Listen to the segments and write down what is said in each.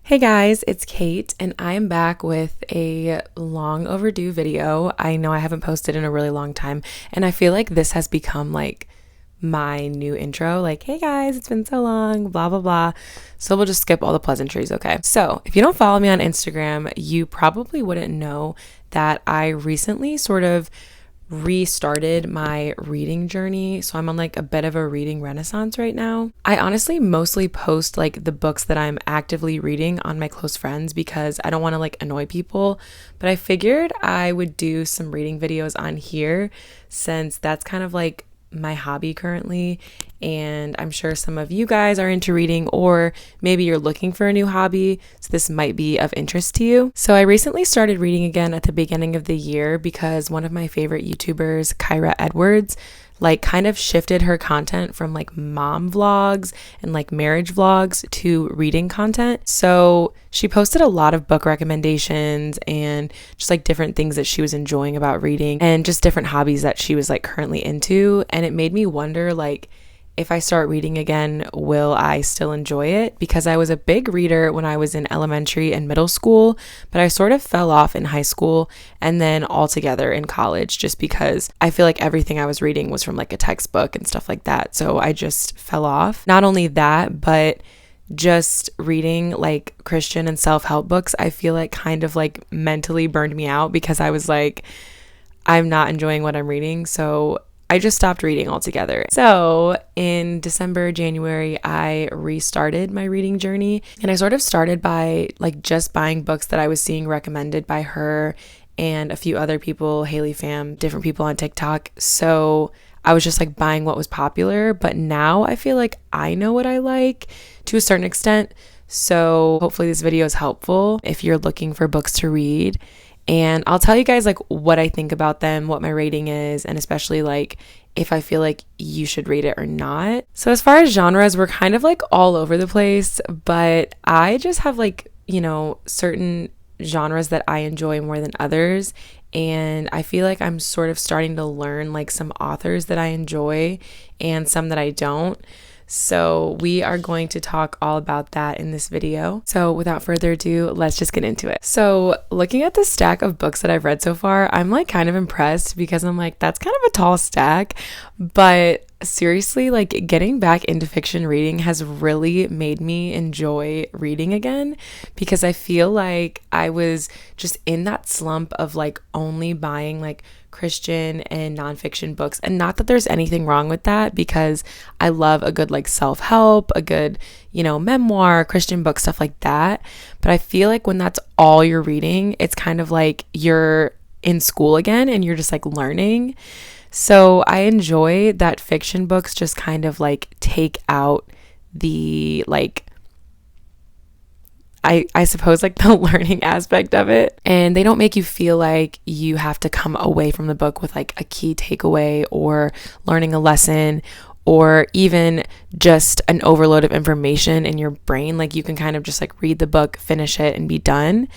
Hey guys, it's Kate, and I am back with a long overdue video. I know I haven't posted in a really long time, and I feel like this has become like my new intro. Like, hey guys, it's been so long, blah, blah, blah. So we'll just skip all the pleasantries, okay? So if you don't follow me on Instagram, you probably wouldn't know that I recently sort of restarted my reading journey. So I'm on like a bit of a reading renaissance right now. I honestly mostly post like the books that I'm actively reading on my close friends because I don't want to like annoy people. But I figured I would do some reading videos on here since that's kind of like my hobby currently, and I'm sure some of you guys are into reading, or maybe you're looking for a new hobby, so this might be of interest to you. So I recently started reading again at the beginning of the year because one of my favorite YouTubers, Kyra Edwards, like kind of shifted her content from like mom vlogs and like marriage vlogs to reading content. So she posted a lot of book recommendations and just like different things that she was enjoying about reading and just different hobbies that she was like currently into. And it made me wonder, like, if I start reading again, will I still enjoy it? Because I was a big reader when I was in elementary and middle school, but I sort of fell off in high school and then altogether in college just because I feel like everything I was reading was from like a textbook and stuff like that. So I just fell off. Not only that, but just reading like Christian and self-help books, I feel like kind of like mentally burned me out because I was like, I'm not enjoying what I'm reading. So I just stopped reading altogether. So in December, January, I restarted my reading journey, and I sort of started by like just buying books that I was seeing recommended by her and a few other people, Haley Pham, different people on TikTok. So I was just like buying what was popular, but now I feel like I know what I like to a certain extent. So hopefully this video is helpful if you're looking for books to read. And I'll tell you guys like what I think about them, what my rating is, and especially like if I feel like you should read it or not. So as far as genres, we're kind of like all over the place, but I just have like, certain genres that I enjoy more than others. And I feel like I'm sort of starting to learn like some authors that I enjoy and some that I don't. So we are going to talk all about that in this video. So without further ado, let's just get into it. So looking at the stack of books that I've read so far, I'm like kind of impressed because I'm like, that's kind of a tall stack. But seriously, like getting back into fiction reading has really made me enjoy reading again because I feel like I was just in that slump of like only buying like Christian and nonfiction books. And not that there's anything wrong with that because I love a good like self-help, a good, memoir, Christian book, stuff like that. But I feel like when that's all you're reading, it's kind of like you're in school again and you're just like learning. So I enjoy that fiction books just kind of like take out the like I suppose like the learning aspect of it, and they don't make you feel like you have to come away from the book with like a key takeaway or learning a lesson or even just an overload of information in your brain. Like you can kind of just like read the book, finish it, and be done.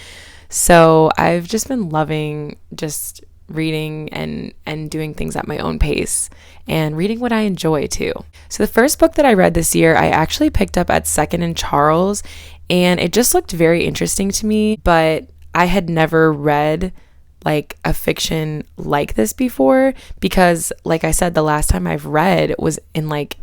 So I've just been loving just reading and doing things at my own pace and reading what I enjoy too. So the first book that I read this year, I actually picked up at Second and Charles, and it just looked very interesting to me, but I had never read like a fiction like this before because like I said, the last time I've read was in like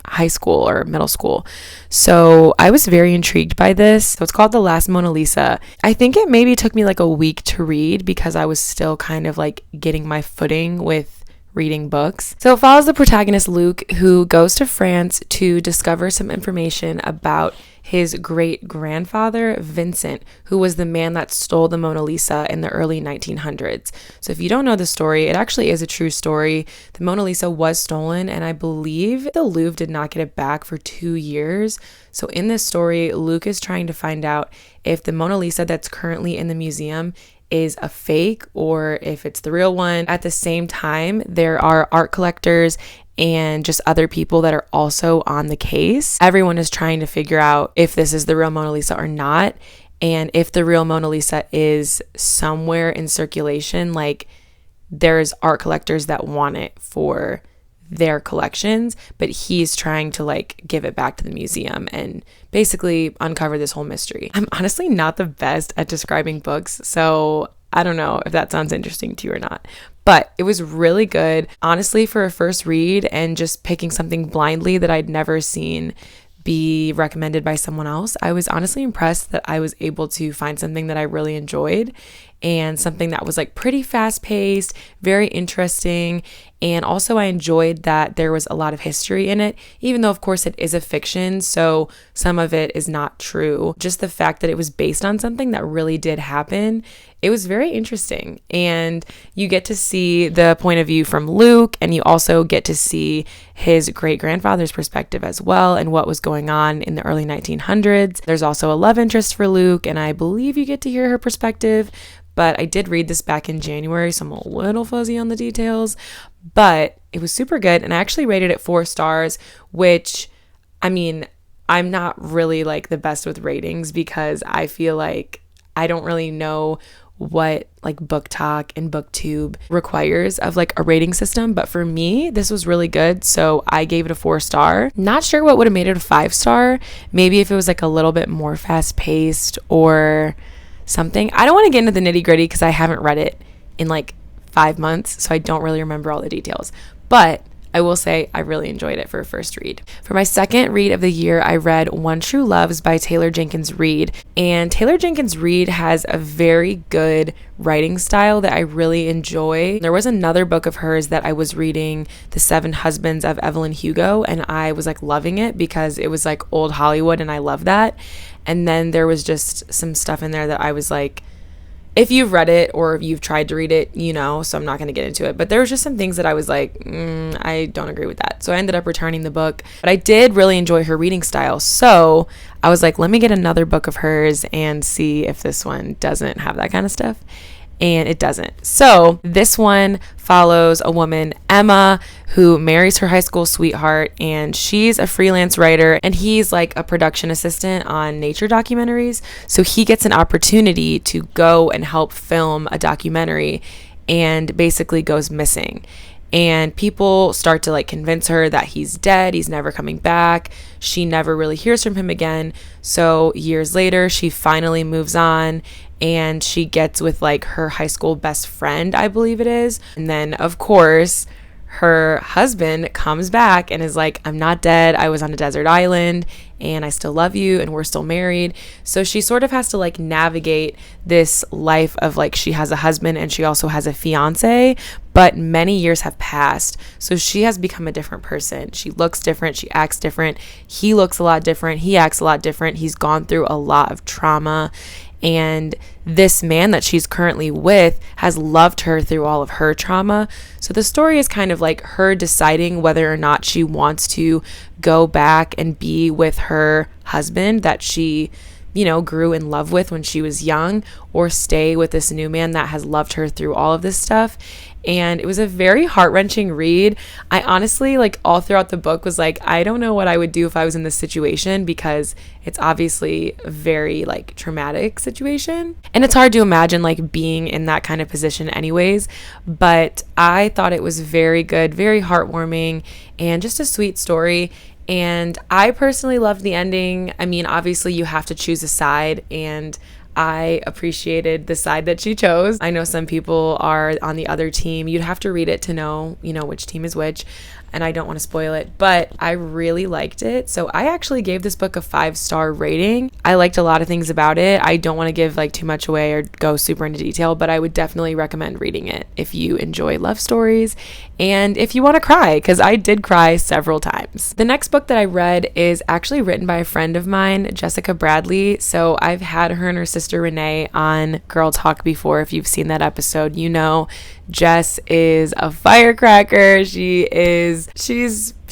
high school or middle school. So I was very intrigued by this. So it's called The Last Mona Lisa. I think it maybe took me like a week to read because I was still kind of like getting my footing with reading books. So it follows the protagonist Luke, who goes to France to discover some information about his great-grandfather, Vincent, who was the man that stole the Mona Lisa in the early 1900s. So if you don't know the story, it actually is a true story. The Mona Lisa was stolen, and I believe the Louvre did not get it back for 2 years. So in this story, Luke is trying to find out if the Mona Lisa that's currently in the museum is a fake or if it's the real one. At the same time, there are art collectors and just other people that are also on the case. Everyone is trying to figure out if this is the real Mona Lisa or not, and if the real Mona Lisa is somewhere in circulation, like there's art collectors that want it for their collections, but he's trying to like give it back to the museum and basically uncover this whole mystery. I'm honestly not the best at describing books, so I don't know if that sounds interesting to you or not, but it was really good. Honestly, for a first read and just picking something blindly that I'd never seen be recommended by someone else, I was honestly impressed that I was able to find something that I really enjoyed and something that was like pretty fast paced, very interesting. And also I enjoyed that there was a lot of history in it, even though of course it is a fiction, so some of it is not true. Just the fact that it was based on something that really did happen, it was very interesting. And you get to see the point of view from Luke, and you also get to see his great-grandfather's perspective as well and what was going on in the early 1900s. There's also a love interest for Luke, and I believe you get to hear her perspective. But I did read this back in January, so I'm a little fuzzy on the details. But it was super good, and I actually rated it 4 stars, which, I mean, I'm not really like the best with ratings because I feel like I don't really know what like BookTok and BookTube requires of like a rating system, but for me this was really good, so I gave it a 4 star. Not sure what would have made it a 5 star, maybe if it was like a little bit more fast paced or something. I don't want to get into the nitty gritty because I haven't read it in like 5 months, so I don't really remember all the details, but I will say I really enjoyed it for a first read. For my second read of the year, I read One True Loves by Taylor Jenkins Reid. And Taylor Jenkins Reid has a very good writing style that I really enjoy. There was another book of hers that I was reading, The Seven Husbands of Evelyn Hugo, and I was like loving it because it was like old Hollywood and I love that. And then there was just some stuff in there that I was like, if you've read it or if you've tried to read it, you know, so I'm not going to get into it. But there was just some things that I was like, I don't agree with that. So I ended up returning the book. But I did really enjoy her reading style. So I was like, let me get another book of hers and see if this one doesn't have that kind of stuff. And it doesn't. So this one follows a woman, Emma, who marries her high school sweetheart, and she's a freelance writer and he's like a production assistant on nature documentaries. So he gets an opportunity to go and help film a documentary and basically goes missing. And people start to like convince her that he's dead, he's never coming back. She never really hears from him again. So years later, she finally moves on and she gets with like her high school best friend, I believe it is. And then of course, her husband comes back and is like, I'm not dead. I was on a desert island and I still love you and we're still married. So she sort of has to like navigate this life of like she has a husband and she also has a fiance, but many years have passed. So she has become a different person. She looks different. She acts different. He looks a lot different. He acts a lot different. He's gone through a lot of trauma. And this man that she's currently with has loved her through all of her trauma. So the story is kind of like her deciding whether or not she wants to go back and be with her husband that she, you know, grew in love with when she was young, or stay with this new man that has loved her through all of this stuff. And it was a very heart-wrenching read. I honestly, like, all throughout the book was like, I don't know what I would do if I was in this situation, because it's obviously a very, like, traumatic situation. And it's hard to imagine, like, being in that kind of position anyways. But I thought it was very good, very heartwarming, and just a sweet story. And I personally loved the ending. I mean, obviously you have to choose a side, and I appreciated the side that she chose. I know some people are on the other team. You'd have to read it to know, you know, which team is which, and I don't want to spoil it, but I really liked it. So I actually gave this book a 5-star rating. I liked a lot of things about it. I don't want to give like too much away or go super into detail, but I would definitely recommend reading it if you enjoy love stories and if you want to cry, because I did cry several times. The next book that I read is actually written by a friend of mine, Jessica Bradley. So I've had her and her sister Renee on Girl Talk before. If you've seen that episode, you know Jess is a firecracker. She's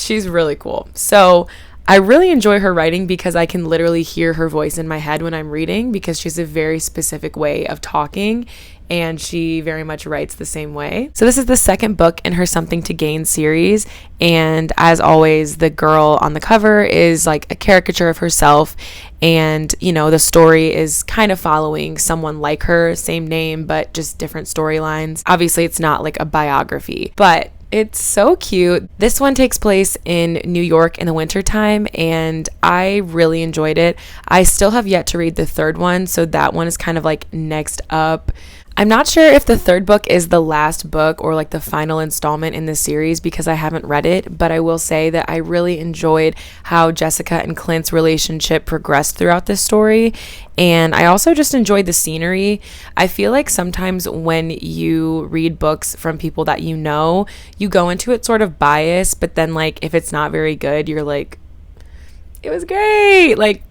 really cool. So I really enjoy her writing because I can literally hear her voice in my head when I'm reading, because she's a very specific way of talking and she very much writes the same way. So this is the second book in her Something to Gain series, and as always, the girl on the cover is like a caricature of herself, and you know, the story is kind of following someone like her, same name but just different storylines. Obviously it's not like a biography, but It's so cute. This one takes place in New York in the wintertime, and I really enjoyed it. I still have yet to read the third one, so that one is kind of like next up. I'm not sure if the third book is the last book or like the final installment in this series because I haven't read it, but I will say that I really enjoyed how Jessica and Clint's relationship progressed throughout this story. And I also just enjoyed the scenery. I feel like sometimes when you read books from people that you know, you go into it sort of biased, but then like if it's not very good, you're like, it was great. Like,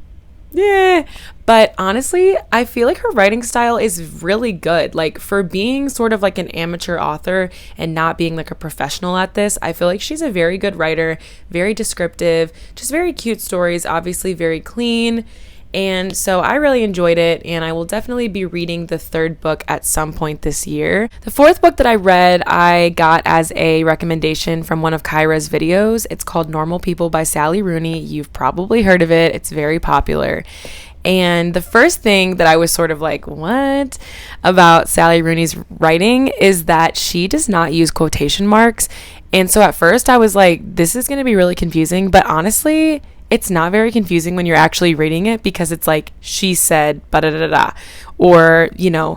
yeah. But honestly, I feel like her writing style is really good. Like for being sort of like an amateur author and not being like a professional at this, I feel like she's a very good writer, very descriptive, just very cute stories, obviously very clean. And so I really enjoyed it, and I will definitely be reading the third book at some point this year. The fourth book that I read, I got as a recommendation from one of Kyra's videos. It's called Normal People by Sally Rooney. You've probably heard of it. It's very popular. And the first thing that I was sort of like, what? About Sally Rooney's writing is that she does not use quotation marks. And so at first I was like, this is going to be really confusing. But honestly, it's not very confusing when you're actually reading it because it's like, she said, ba-da-da-da-da, or,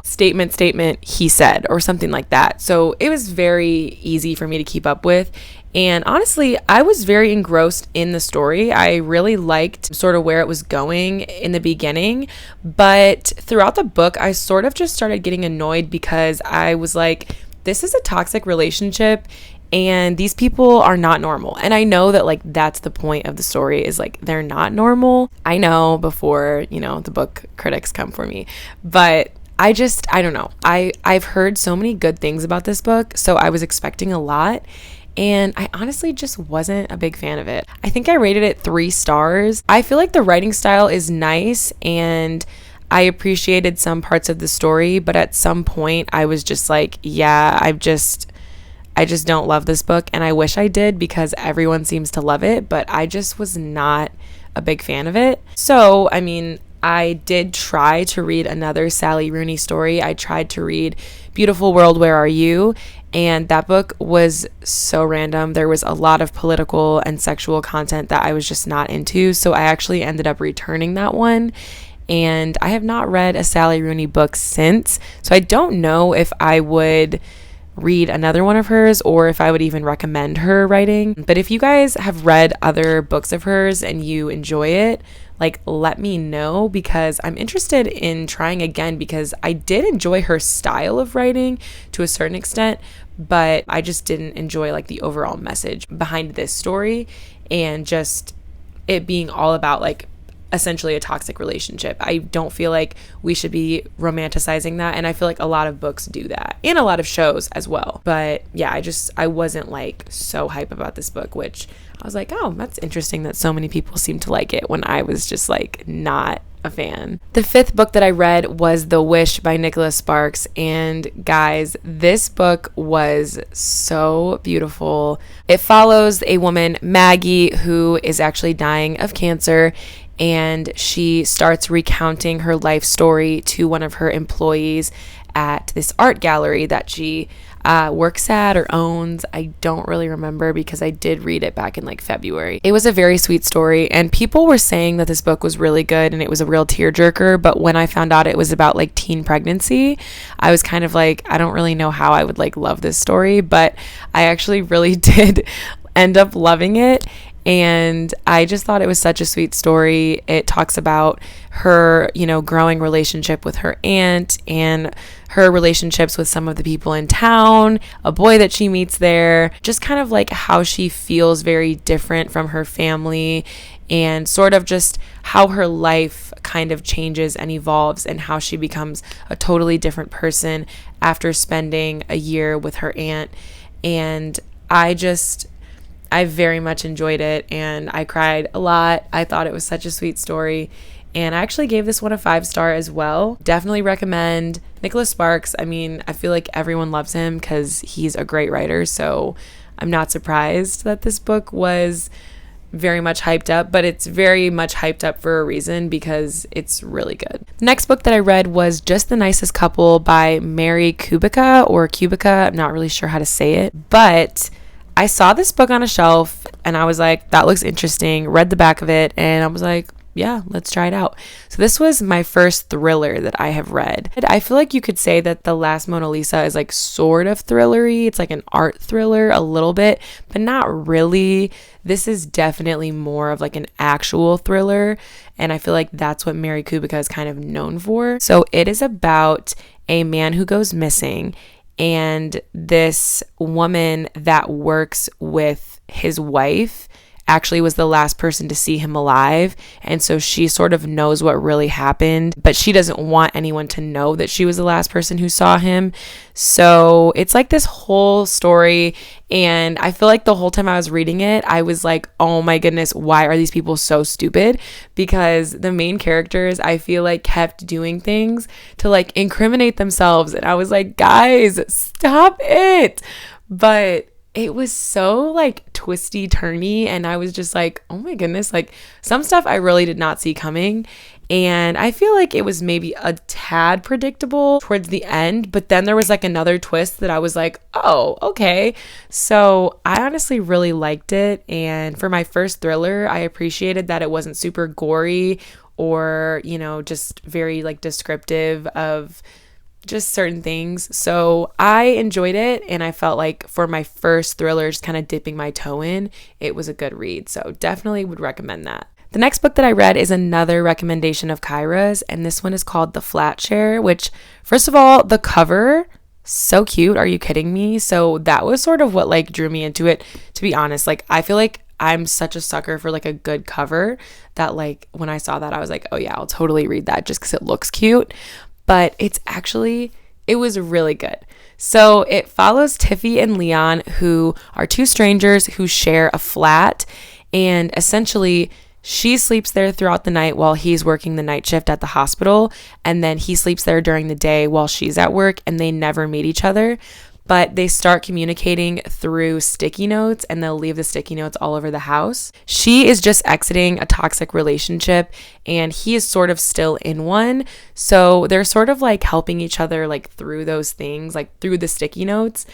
statement, he said, or something like that. So it was very easy for me to keep up with. And honestly, I was very engrossed in the story. I really liked sort of where it was going in the beginning. But throughout the book, I sort of just started getting annoyed because I was like, this is a toxic relationship and these people are not normal. And I know that like that's the point of the story is like they're not normal. I know before, the book critics come for me. But I don't know. I've heard so many good things about this book, so I was expecting a lot. And I honestly just wasn't a big fan of it. I think I rated it 3 stars. I feel like the writing style is nice and I appreciated some parts of the story, but at some point I was just like, yeah, I just don't love this book, and I wish I did because everyone seems to love it, but I just was not a big fan of it. So, I did try to read another Sally Rooney story. I tried to read Beautiful World, Where Are You? And that book was so random. There was a lot of political and sexual content that I was just not into. So I actually ended up returning that one. And I have not read a Sally Rooney book since. So I don't know if I would read another one of hers or if I would even recommend her writing. But if you guys have read other books of hers and you enjoy it, like let me know because I'm interested in trying again because I did enjoy her style of writing to a certain extent, but I just didn't enjoy like the overall message behind this story and just it being all about like essentially a toxic relationship. I don't feel like we should be romanticizing that, and I feel like a lot of books do that and a lot of shows as well. But yeah, I wasn't like so hype about this book, which I was like, oh, that's interesting that so many people seem to like it when I was just like not a fan. The 5th book that I read was The Wish by Nicholas Sparks, and guys, this book was so beautiful. It follows a woman, Maggie, who is actually dying of cancer, and she starts recounting her life story to one of her employees at this art gallery that she works at or owns. I don't really remember because I did read it back in like February. It was a very sweet story, and people were saying that this book was really good and it was a real tearjerker, but when I found out it was about like teen pregnancy, I was kind of like, I don't really know how I would like love this story, but I actually really did end up loving it. And I just thought it was such a sweet story. It talks about her, growing relationship with her aunt and her relationships with some of the people in town, a boy that she meets there, just kind of like how she feels very different from her family and sort of just how her life kind of changes and evolves and how she becomes a totally different person after spending a year with her aunt. And I very much enjoyed it and I cried a lot. I thought it was such a sweet story. And I actually gave this one a 5-star as well. Definitely recommend Nicholas Sparks. I feel like everyone loves him because he's a great writer. So I'm not surprised that this book was very much hyped up, but it's very much hyped up for a reason because it's really good. The next book that I read was Just the Nicest Couple by Mary Kubica or Kubica. I'm not really sure how to say it, but I saw this book on a shelf and I was like, that looks interesting. Read the back of it and I was like, yeah, let's try it out. So this was my first thriller that I have read. I feel like you could say that The Last Mona Lisa is like sort of thrillery. It's like an art thriller a little bit, but not really. This is definitely more of like an actual thriller. And I feel like that's what Mary Kubica is kind of known for. So it is about a man who goes missing, and this woman that works with his wife actually was the last person to see him alive. And so she sort of knows what really happened, but she doesn't want anyone to know that she was the last person who saw him. So it's like this whole story. And I feel like the whole time I was reading it, I was like, oh my goodness, why are these people so stupid? Because the main characters, I feel like, kept doing things to like incriminate themselves. And I was like, guys, stop it. But it was so like twisty turny, and I was just like, oh my goodness, like some stuff I really did not see coming. And I feel like it was maybe a tad predictable towards the end, but then there was like another twist that I was like, oh, okay. So I honestly really liked it. And for my first thriller, I appreciated that it wasn't super gory or, you know, just very like descriptive of just certain things. So I enjoyed it, and I felt like for my first thriller, just kind of dipping my toe in, it was a good read. So definitely would recommend that. The next book that I read is another recommendation of Kyra's, and this one is called The Flat Share, which, first of all, the cover, so cute. Are you kidding me? So that was sort of what like drew me into it, to be honest. Like I feel like I'm such a sucker for like a good cover that like when I saw that, I was like, oh yeah, I'll totally read that just because it looks cute. But it was really good. So it follows Tiffy and Leon, who are two strangers who share a flat, and essentially she sleeps there throughout the night while he's working the night shift at the hospital, and then he sleeps there during the day while she's at work, and they never meet each other. But they start communicating through sticky notes, and they'll leave the sticky notes all over the house. She is just exiting a toxic relationship, and he is sort of still in one. So they're sort of like helping each other like through those things, like through the sticky notes.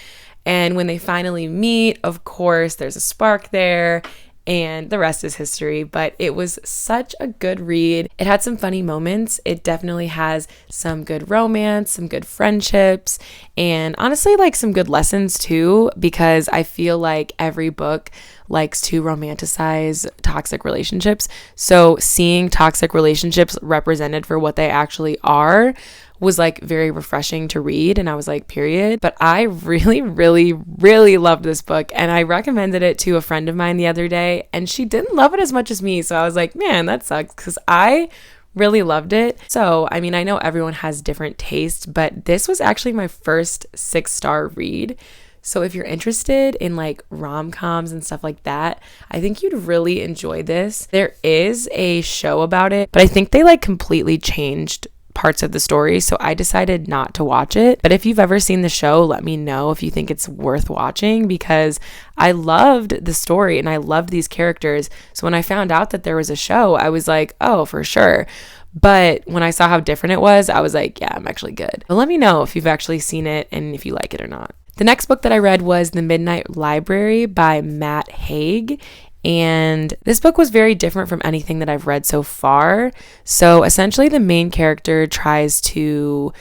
And when they finally meet, of course, there's a spark there. And the rest is history, but it was such a good read. It had some funny moments. It definitely has some good romance, some good friendships, and honestly, like some good lessons too, because I feel like every book likes to romanticize toxic relationships. So seeing toxic relationships represented for what they actually are was like very refreshing to read, and I was like, period. But I really, really, really loved this book, and I recommended it to a friend of mine the other day, and she didn't love it as much as me. So I was like, man, that sucks, because I really loved it. So, I mean, I know everyone has different tastes, but this was actually my first 6-star read. So if you're interested in like rom-coms and stuff like that, I think you'd really enjoy this. There is a show about it, but I think they like completely changed parts of the story, so I decided not to watch it. But if you've ever seen the show, let me know if you think it's worth watching, because I loved the story and I loved these characters. So when I found out that there was a show, I was like, oh, for sure. But when I saw how different it was, I was like, yeah, I'm actually good. But let me know if you've actually seen it and if you like it or not. The next book that I read was The Midnight Library by Matt Haig. And this book was very different from anything that I've read so far. So essentially the main character tries to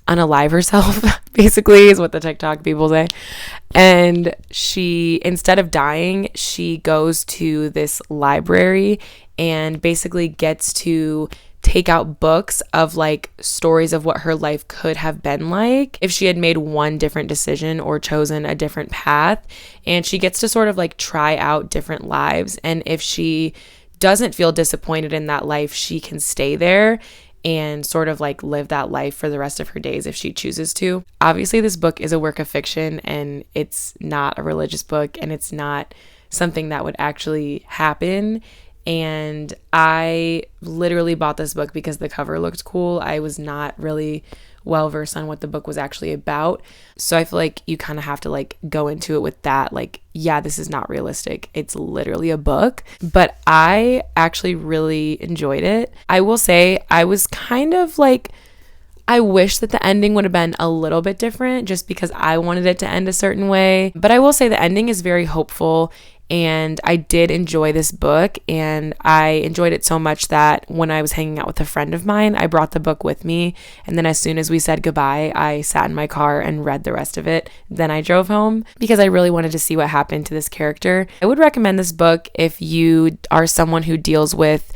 unalive herself, basically, is what the TikTok people say. And she, instead of dying, she goes to this library and basically gets to take out books of like stories of what her life could have been like if she had made one different decision or chosen a different path. And she gets to sort of like try out different lives. And if she doesn't feel disappointed in that life, she can stay there and sort of like live that life for the rest of her days if she chooses to. Obviously, this book is a work of fiction, and it's not a religious book, and it's not something that would actually happen. And I literally bought this book because the cover looked cool. I was not really well versed on what the book was actually about. So I feel like you kind of have to like go into it with that, like, yeah, this is not realistic. It's literally a book. But I actually really enjoyed it. I will say I was kind of like, I wish that the ending would have been a little bit different just because I wanted it to end a certain way. But I will say the ending is very hopeful, and I did enjoy this book, and I enjoyed it so much that when I was hanging out with a friend of mine, I brought the book with me. And then as soon as we said goodbye, I sat in my car and read the rest of it. Then I drove home because I really wanted to see what happened to this character. I would recommend this book if you are someone who deals with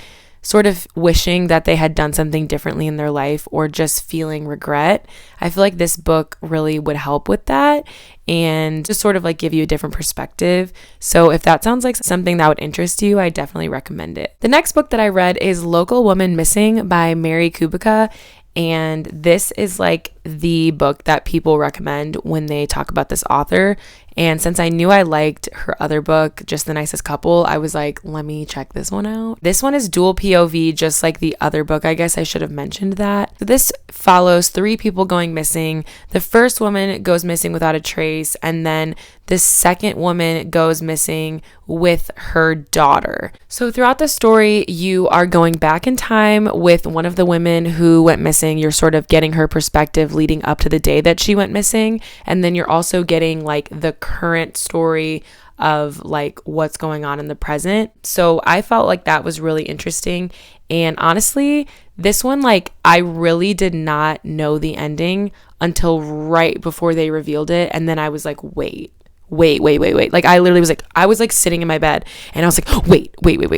sort of wishing that they had done something differently in their life or just feeling regret. I feel like this book really would help with that and just sort of like give you a different perspective. So if that sounds like something that would interest you, I definitely recommend it. The next book that I read is Local Woman Missing by Mary Kubica. And this is like the book that people recommend when they talk about this author. And since I knew I liked her other book, Just the Nicest Couple, I was like, let me check this one out. This one is dual POV, just like the other book. I guess I should have mentioned that. So this follows 3 people going missing. The first woman goes missing without a trace, and then the second woman goes missing with her daughter. So throughout the story, you are going back in time with one of the women who went missing. You're sort of getting her perspective leading up to the day that she went missing. And then you're also getting like the current story of like what's going on in the present. So I felt like that was really interesting. And honestly, this one, like, I really did not know the ending until right before they revealed it. And then I was like, wait. Like, I literally was like sitting in my bed and I was like, wait.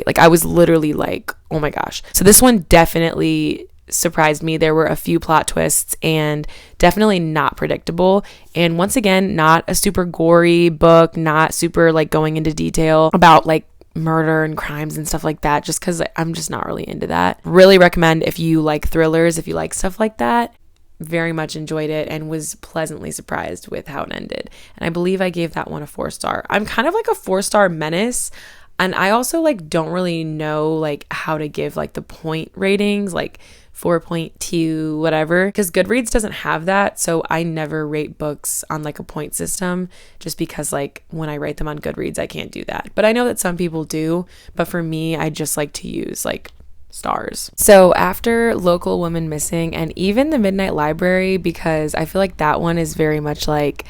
Like, I was literally like, oh my gosh. So this one definitely surprised me. There were a few plot twists and definitely not predictable. And once again, not a super gory book, not super like going into detail about like murder and crimes and stuff like that, just because I'm just not really into that. Really recommend if you like thrillers, if you like stuff like that. Very much enjoyed it and was pleasantly surprised with how it ended. And I believe I gave that one a 4-star. I'm kind of like a 4-star menace. And I also like don't really know like how to give like the point ratings, like 4.2, whatever, because Goodreads doesn't have that. So I never rate books on like a point system just because like when I write them on Goodreads, I can't do that. But I know that some people do. But for me, I just like to use like stars. So after Local Woman Missing and even The Midnight Library, because I feel like that one is very much like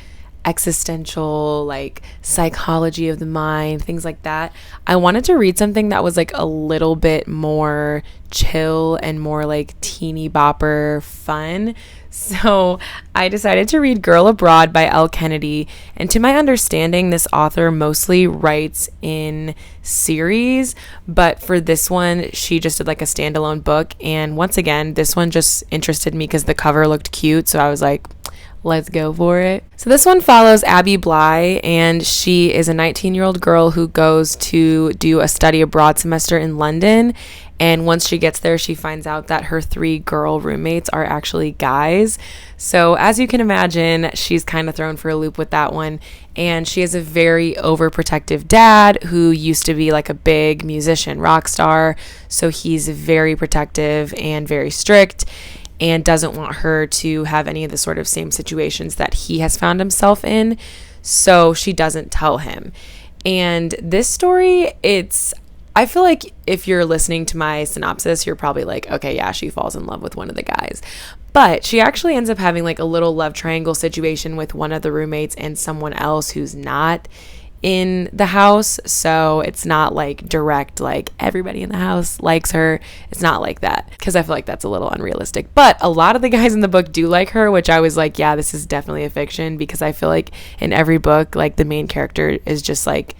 existential, like psychology of the mind, things like that, I wanted to read something that was like a little bit more chill and more like teeny bopper fun. So I decided to read Girl Abroad by Elle Kennedy. And to my understanding, this author mostly writes in series, but for this one, she just did like a standalone book. And once again, this one just interested me because the cover looked cute. So I was like, let's go for it. So this one follows Abby Bly, and she is a 19-year-old girl who goes to do a study abroad semester in London. And once she gets there, she finds out that her 3 girl roommates are actually guys. So as you can imagine, she's kind of thrown for a loop with that one. And she has a very overprotective dad who used to be like a big musician, rock star. So he's very protective and very strict, and doesn't want her to have any of the sort of same situations that he has found himself in. So she doesn't tell him. And this story, I feel like if you're listening to my synopsis, you're probably like, okay, yeah, she falls in love with one of the guys. But she actually ends up having like a little love triangle situation with one of the roommates and someone else who's not in the house. So it's not like direct, like everybody in the house likes her. It's not like that, because I feel like that's a little unrealistic. But a lot of the guys in the book do like her, which I was like, yeah, this is definitely a fiction, because I feel like in every book, like the main character is just like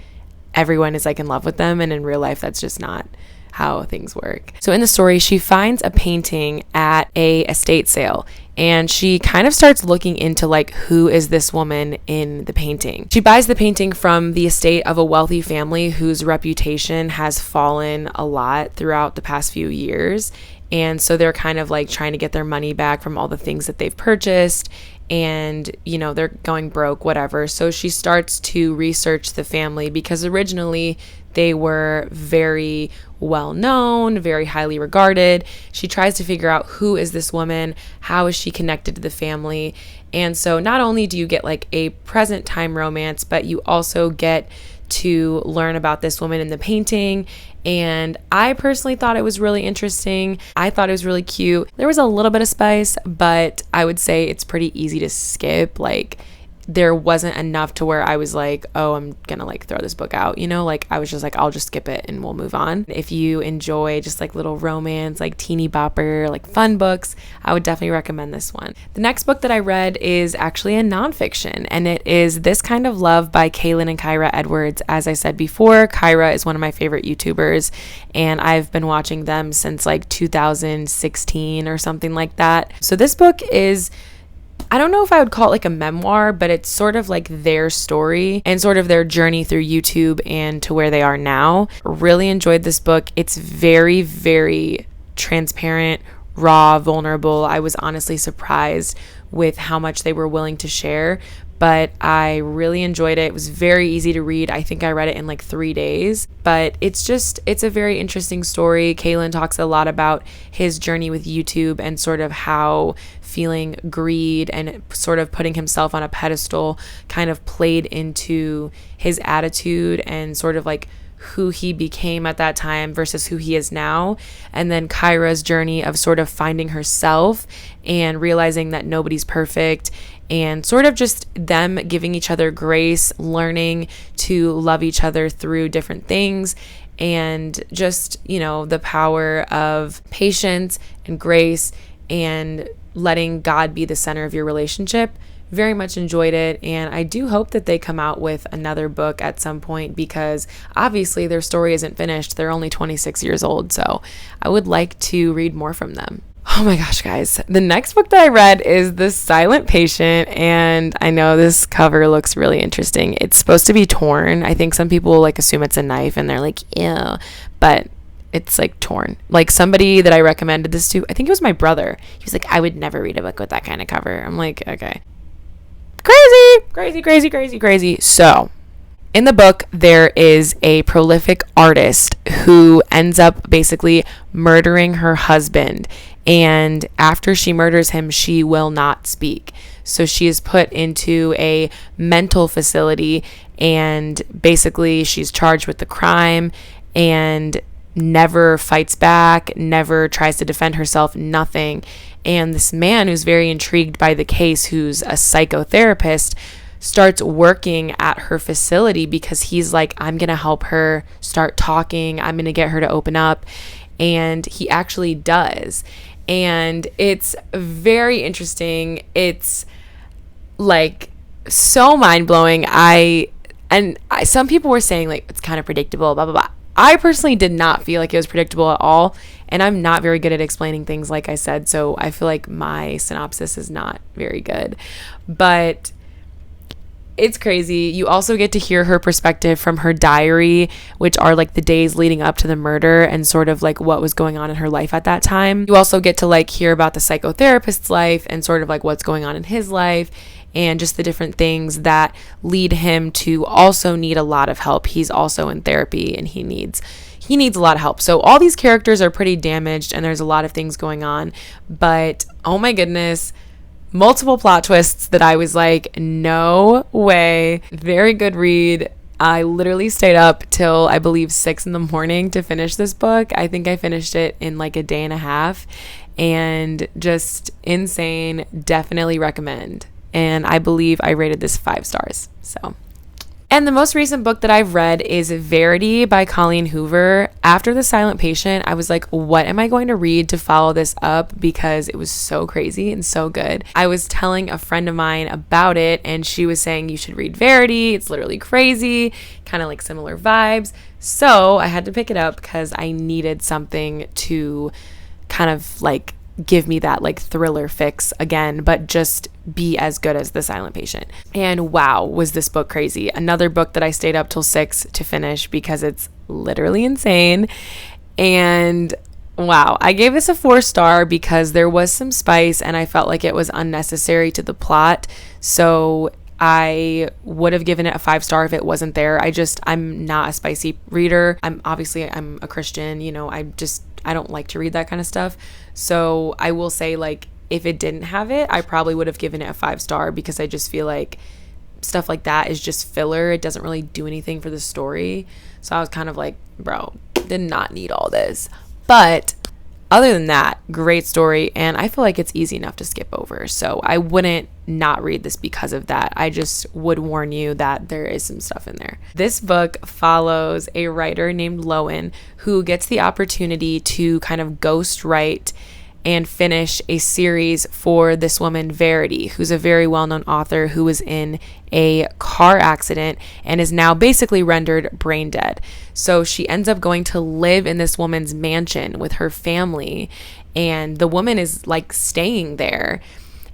everyone is like in love with them, and in real life that's just not how things work. So in the story, she finds a painting at a estate sale, and she kind of starts looking into like, who is this woman in the painting. She buys the painting from the estate of a wealthy family whose reputation has fallen a lot throughout the past few years. And so they're kind of like trying to get their money back from all the things that they've purchased, and you know, they're going broke, whatever. So she starts to research the family, because originally they were very well known, very highly regarded. She tries to figure out, who is this woman? How is she connected to the family? And so not only do you get like a present time romance, but you also get to learn about this woman in the painting. And I personally thought it was really interesting. I thought it was really cute. There was a little bit of spice, but I would say it's pretty easy to skip. Like, there wasn't enough to where I was like, oh, I'm gonna like throw this book out, you know? Like, I was just like, I'll just skip it and we'll move on. If you enjoy just like little romance, like teeny bopper, like fun books, I would definitely recommend this one. The next book that I read is actually a nonfiction, and it is This Kind of Love by Kaylin and Kyra Edwards. As I said before, Kyra is one of my favorite YouTubers, and I've been watching them since like 2016 or something like that. So this book is, I don't know if I would call it like a memoir, but it's sort of like their story and sort of their journey through YouTube and to where they are now. Really enjoyed this book. It's very, very transparent, raw, vulnerable. I was honestly surprised with how much they were willing to share, but I really enjoyed it. It was very easy to read. I think I read it in like 3 days, but it's a very interesting story. Kaylin talks a lot about his journey with YouTube and sort of how feeling greed and sort of putting himself on a pedestal kind of played into his attitude and sort of like who he became at that time versus who he is now. And then Kyra's journey of sort of finding herself and realizing that nobody's perfect, and sort of just them giving each other grace, learning to love each other through different things, and just, you know, the power of patience and grace and letting God be the center of your relationship. Very much enjoyed it, and I do hope that they come out with another book at some point, because obviously their story isn't finished. They're only 26 years old, so I would like to read more from them. Oh my gosh, guys. The next book that I read is The Silent Patient, and I know this cover looks really interesting. It's supposed to be torn. I think some people like assume it's a knife and they're like, ew, but it's like torn. Like, somebody that I recommended this to, I think it was my brother. He was like, I would never read a book with that kind of cover. I'm like, okay. Crazy. So, in the book, there is a prolific artist who ends up basically murdering her husband. And after she murders him, she will not speak. So she is put into a mental facility, and basically she's charged with the crime and never fights back, never tries to defend herself, nothing. And this man who's very intrigued by the case, who's a psychotherapist, starts working at her facility because he's like, I'm going to help her start talking. I'm going to get her to open up. And he actually does. And it's very interesting. It's like so mind-blowing. Some people were saying like it's kind of predictable, blah, blah, blah. I personally did not feel like it was predictable at all. And I'm not very good at explaining things, like I said. So I feel like my synopsis is not very good. But it's crazy. You also get to hear her perspective from her diary, which are like the days leading up to the murder and sort of like what was going on in her life at that time. You also get to like hear about the psychotherapist's life and sort of like what's going on in his life and just the different things that lead him to also need a lot of help. He's also in therapy and he needs a lot of help. So all these characters are pretty damaged and there's a lot of things going on, but oh my goodness, multiple plot twists that I was like, no way. Very good read. I literally stayed up till I believe 6 a.m. to finish this book. I think I finished it in like a day and a half, and just insane. Definitely recommend. And I believe I rated this 5 stars. So. And the most recent book that I've read is Verity by Colleen Hoover. After The Silent Patient, I was like, what am I going to read to follow this up? Because it was so crazy and so good. I was telling a friend of mine about it, and she was saying, you should read Verity. It's literally crazy, kind of like similar vibes. So I had to pick it up because I needed something to kind of like give me that like thriller fix again, but just be as good as The Silent Patient. And wow, was this book crazy. Another book that I stayed up till 6 to finish because it's literally insane. And wow, I gave this a 4-star because there was some spice and I felt like it was unnecessary to the plot. So I would have given it a 5-star if it wasn't there. I'm not a spicy reader. I'm a Christian, you know, I don't like to read that kind of stuff. So I will say, like, if it didn't have it, I probably would have given it a 5-star because I just feel like stuff like that is just filler. It doesn't really do anything for the story. So I was kind of like, bro, did not need all this. But other than that, great story, and I feel like it's easy enough to skip over. So I wouldn't not read this because of that. I just would warn you that there is some stuff in there. This book follows a writer named Lowen who gets the opportunity to kind of ghostwrite and finish a series for this woman, Verity, who's a very well-known author who was in a car accident and is now basically rendered brain dead. So she ends up going to live in this woman's mansion with her family, and the woman is like staying there.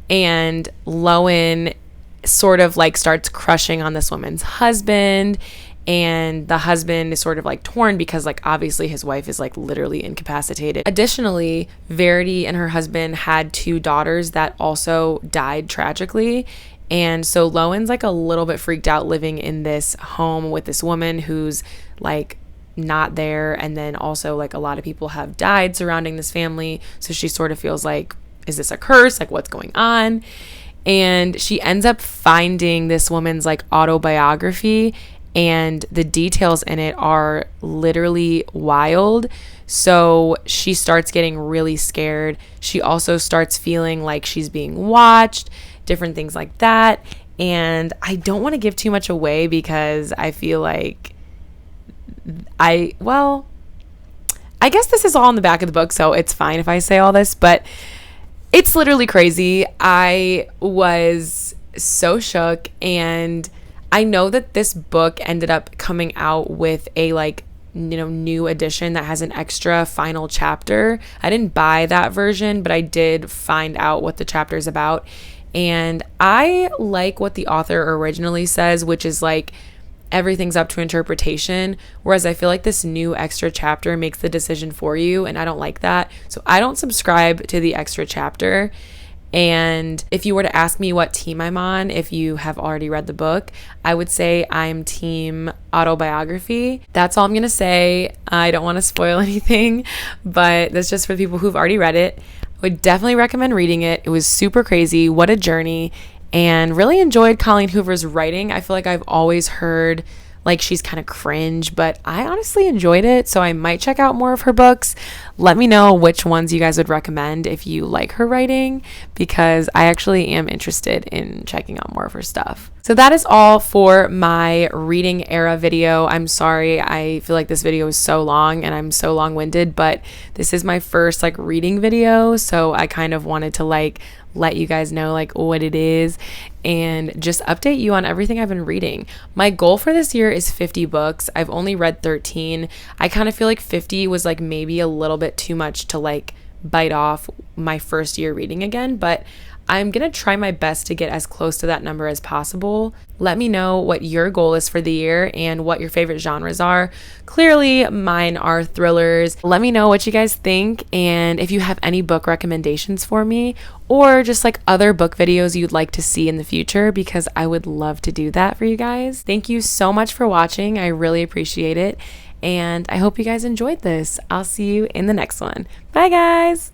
And Lowen sort of like starts crushing on this woman's husband, and the husband is sort of like torn because like obviously his wife is like literally incapacitated. Additionally, Verity and her husband had 2 daughters that also died tragically. And so Lowen's like a little bit freaked out living in this home with this woman who's like not there. And then also like a lot of people have died surrounding this family. So she sort of feels like, is this a curse? Like, what's going on? And she ends up finding this woman's like autobiography, and the details in it are literally wild. So she starts getting really scared. She also starts feeling like she's being watched, different things like that. And I don't want to give too much away because I feel like I guess this is all in the back of the book, so it's fine if I say all this, but it's literally crazy. I was so shook, and I know that this book ended up coming out with a like, you know, new edition that has an extra final chapter. I didn't buy that version, but I did find out what the chapter is about. And I like what the author originally says, which is like everything's up to interpretation. Whereas I feel like this new extra chapter makes the decision for you, and I don't like that. So I don't subscribe to the extra chapter. And if you were to ask me what team I'm on, if you have already read the book, I would say I'm team autobiography. That's all I'm going to say. I don't want to spoil anything, but that's just for the people who've already read it. I would definitely recommend reading it. It was super crazy. What a journey. And really enjoyed Colleen Hoover's writing. I feel like I've always heard like she's kind of cringe, but I honestly enjoyed it, so I might check out more of her books. Let me know which ones you guys would recommend if you like her writing, because I actually am interested in checking out more of her stuff. So that is all for my reading era video. I'm sorry, I feel like this video is so long and I'm so long-winded, but this is my first like reading video, so I kind of wanted to like let you guys know like what it is and just update you on everything I've been reading. My goal for this year is 50 books. I've only read 13. I kind of feel like 50 was like maybe a little bit too much to like bite off my first year reading again, but I'm going to try my best to get as close to that number as possible. Let me know what your goal is for the year and what your favorite genres are. Clearly, mine are thrillers. Let me know what you guys think, and if you have any book recommendations for me or just like other book videos you'd like to see in the future, because I would love to do that for you guys. Thank you so much for watching. I really appreciate it, and I hope you guys enjoyed this. I'll see you in the next one. Bye, guys.